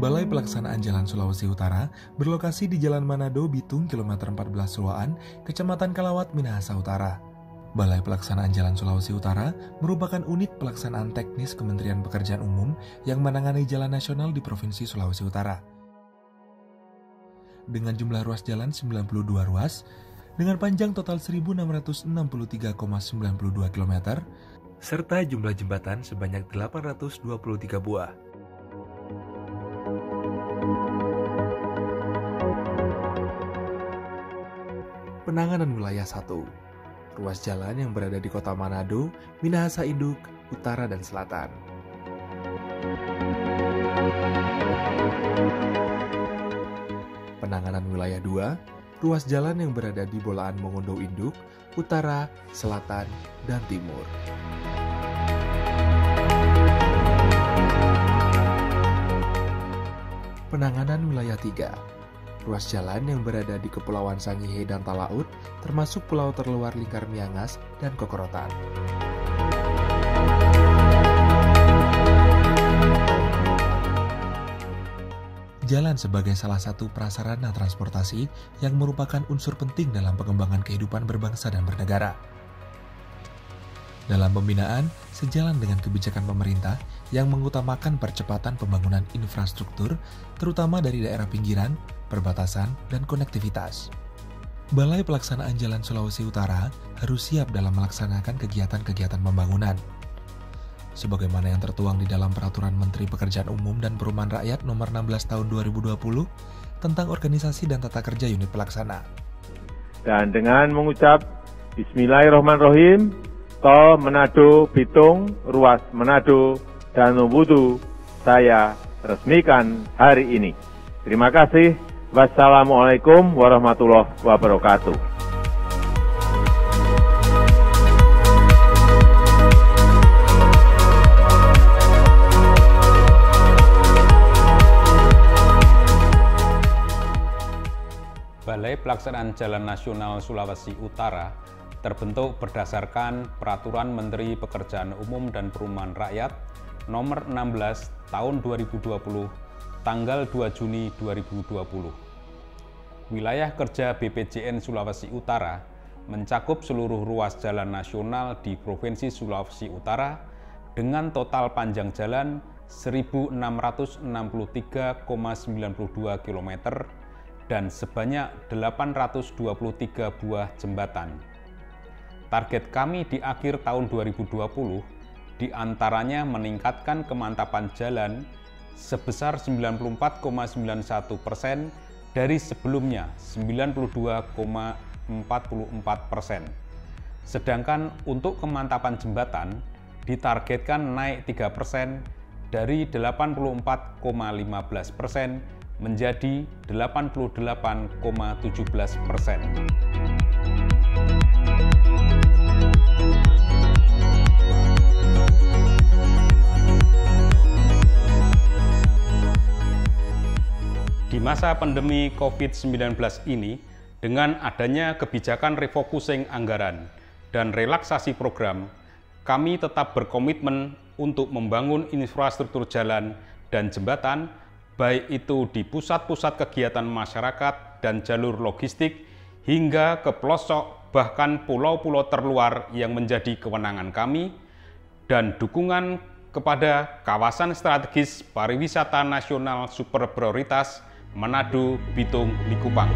Balai Pelaksanaan Jalan Sulawesi Utara berlokasi di Jalan Manado, Bitung, kilometer 14 Suloan, Kecamatan Kalawat, Minahasa Utara. Balai Pelaksanaan Jalan Sulawesi Utara merupakan unit pelaksanaan teknis Kementerian Pekerjaan Umum yang menangani jalan nasional di Provinsi Sulawesi Utara. Dengan jumlah ruas jalan 92 ruas, dengan panjang total 1.663,92 km, serta jumlah jembatan sebanyak 823 buah. Penanganan wilayah 1. Ruas jalan yang berada di Kota Manado, Minahasa Induk, Utara dan Selatan. Penanganan wilayah 2. Ruas jalan yang berada di Bolaan Mongondo Induk, Utara, Selatan, dan Timur. Penanganan wilayah 3. Ruas jalan yang berada di Kepulauan Sangihe dan Talaut, termasuk pulau terluar Lingkar Miangas dan Kokorotan. Jalan sebagai salah satu prasarana transportasi yang merupakan unsur penting dalam pengembangan kehidupan berbangsa dan bernegara. Dalam pembinaan, sejalan dengan kebijakan pemerintah yang mengutamakan percepatan pembangunan infrastruktur, terutama dari daerah pinggiran, perbatasan, dan konektivitas. Balai Pelaksanaan Jalan Sulawesi Utara harus siap dalam melaksanakan kegiatan-kegiatan pembangunan. Sebagaimana yang tertuang di dalam Peraturan Menteri Pekerjaan Umum dan Perumahan Rakyat Nomor 16 Tahun 2020 tentang organisasi dan tata kerja unit pelaksana. Dan dengan mengucap Bismillahirrahmanirrahim, Tol Manado Bitung, ruas Manado dan Wudu, saya resmikan hari ini. Terima kasih. Wassalamualaikum warahmatullahi wabarakatuh. Balai Pelaksanaan Jalan Nasional Sulawesi Utara terbentuk berdasarkan Peraturan Menteri Pekerjaan Umum dan Perumahan Rakyat Nomor 16 Tahun 2020, tanggal 2 Juni 2020. Wilayah kerja BPJN Sulawesi Utara mencakup seluruh ruas jalan nasional di Provinsi Sulawesi Utara dengan total panjang jalan 1.663,92 km dan sebanyak 823 buah jembatan. Target kami di akhir tahun 2020 diantaranya meningkatkan kemantapan jalan sebesar 94,91% dari sebelumnya 92,44%. Sedangkan untuk kemantapan jembatan ditargetkan naik 3% dari 84,15% menjadi 88,17%. Di masa pandemi COVID-19 ini, dengan adanya kebijakan refocusing anggaran dan relaksasi program, kami tetap berkomitmen untuk membangun infrastruktur jalan dan jembatan, baik itu di pusat-pusat kegiatan masyarakat dan jalur logistik, hingga ke pelosok bahkan pulau-pulau terluar yang menjadi kewenangan kami, dan dukungan kepada kawasan strategis pariwisata nasional super prioritas Manado, Bitung, Likupang.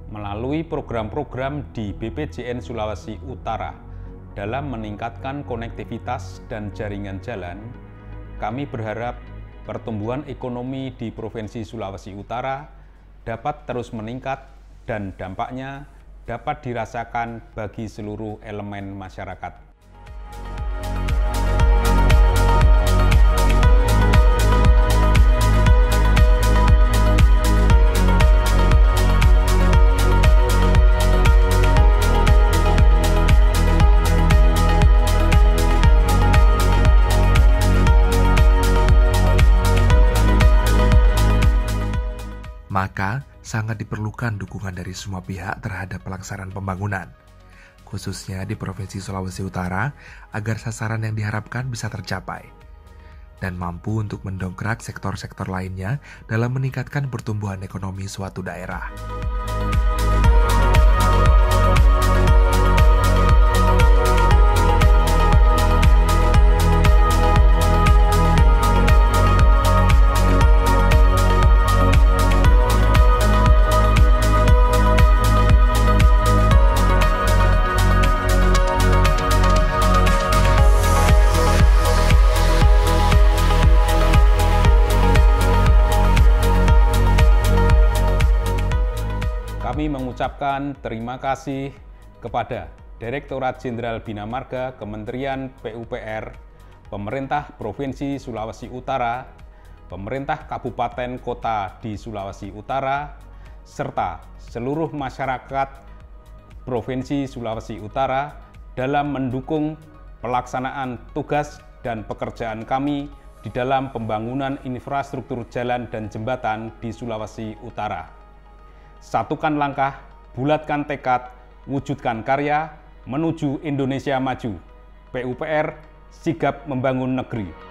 Melalui program-program di BPJN Sulawesi Utara dalam meningkatkan konektivitas dan jaringan jalan, kami berharap pertumbuhan ekonomi di Provinsi Sulawesi Utara dapat terus meningkat dan dampaknya dapat dirasakan bagi seluruh elemen masyarakat. Maka, sangat diperlukan dukungan dari semua pihak terhadap pelaksanaan pembangunan, khususnya di Provinsi Sulawesi Utara, agar sasaran yang diharapkan bisa tercapai, dan mampu untuk mendongkrak sektor-sektor lainnya dalam meningkatkan pertumbuhan ekonomi suatu daerah. Kami mengucapkan terima kasih kepada Direktorat Jenderal Bina Marga Kementerian PUPR, Pemerintah Provinsi Sulawesi Utara, Pemerintah Kabupaten Kota di Sulawesi Utara, serta seluruh masyarakat Provinsi Sulawesi Utara dalam mendukung pelaksanaan tugas dan pekerjaan kami di dalam pembangunan infrastruktur jalan dan jembatan di Sulawesi Utara. Satukan langkah, bulatkan tekad, wujudkan karya, menuju Indonesia maju. PUPR sigap membangun negeri.